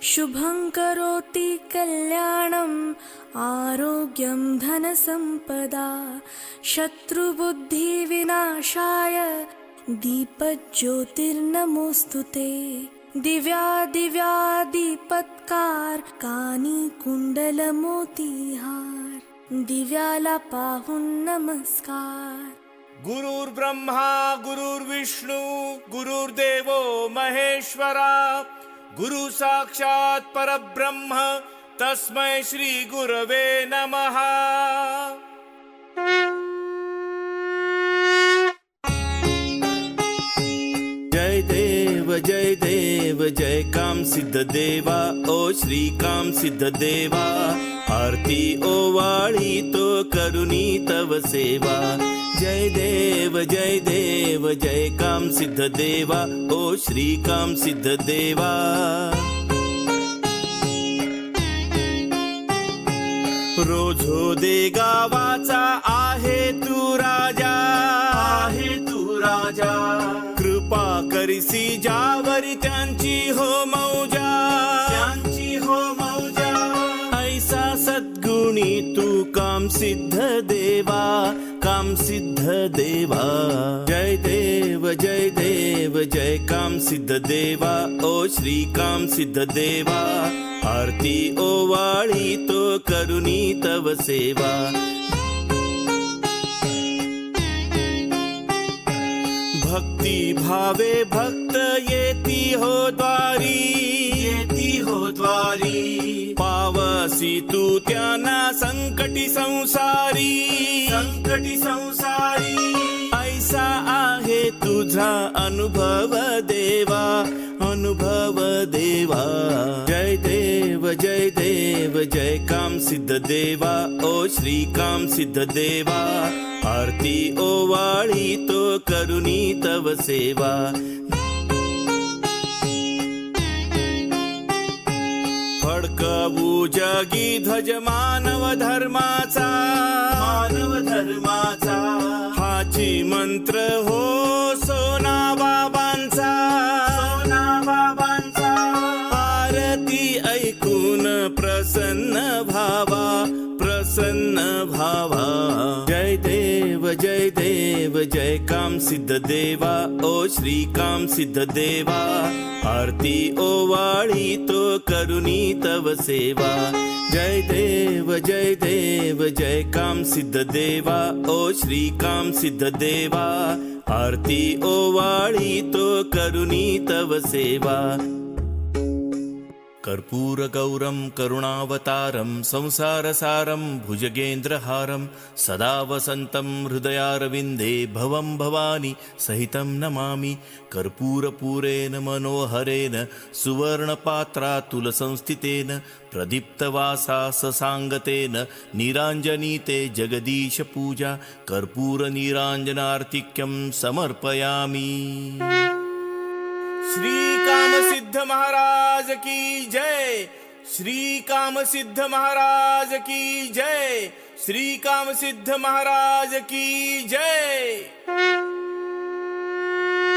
शुभं करोति कल्याणं आरोग्यं धनसम्पदा शत्रुबुद्धिविनाशाय दीपज्योतिर्नमोऽस्तु ते। दिव्या दिव्या दीपत्कार कानी कुंडलमोतीहार दिव्याला पाहून नमस्कार। गुरुर्ब्रह्मा गुरुर्विष्णू गुरुर्देवो महेश्वरा गुरु साक्षात् परब्रह्म तस्मै श्री गुरवे नमः। जय देव जय काम सिद्ध देवा ओ श्री काम सिद्ध देवा आरती ओवाळी तो करुणी तव सेवा। जय देव जय काम सिद्ध देवा ओ श्री काम सिद्ध देवा। रोजो दे गावाचा आहे तू राजा कृपा करिसी ज्यावरी त्यांची हो मौजा ऐसा सद्गुणी तू काम सिद्ध देवा जय देव जय काम सिद्ध देवा ओ श्री काम सिद्ध देवा आरती ओवाळी तो करुणी तव सेवा। भक्ती भावे भक्त येती हो द्वारी पावसी तू त्यांना संकटी संसारी ऐसा आहे तुझा अनुभव देवा जय देव जय काम सिद्ध देवा ओ श्री काम सिद्ध देवा आरती ओवाळी तो करुणी तव सेवा। फडकवू जगी ध्वज मानव धर्माचा हाची मंत्र हो सोना बाबांचा आरती ऐकून प्रसन्न भावा। जय देव जय काम सिद्ध देवा ओ श्री काम सिद्ध देवा आरती ओवाळी तो करुणी तव सेवा। जय देव जय काम सिद्ध देवा ओ श्री काम सिद्ध देवा आरती ओवाळी तो करुणी तव सेवा। कर्पूर गौरम करुणावतारम संसारसारम भुजगेन्द्रहारम सदा वसंतं हृदयारविंदे भवं भवानी सहितं नमामि। कर्पूरपूरेण मनोहरेण सुवर्णपात्रातुलसंस्थितेन प्रदीप्तवासा ससांगतेन नीराञ्जनीते जगदीश पूजा कर्पूरनीराञ्जनार्तिक्यं समर्पयामि। श्री काम सिद्ध महाराज की जय। श्री काम सिद्ध महाराज की जय। श्री काम सिद्ध महाराज की जय।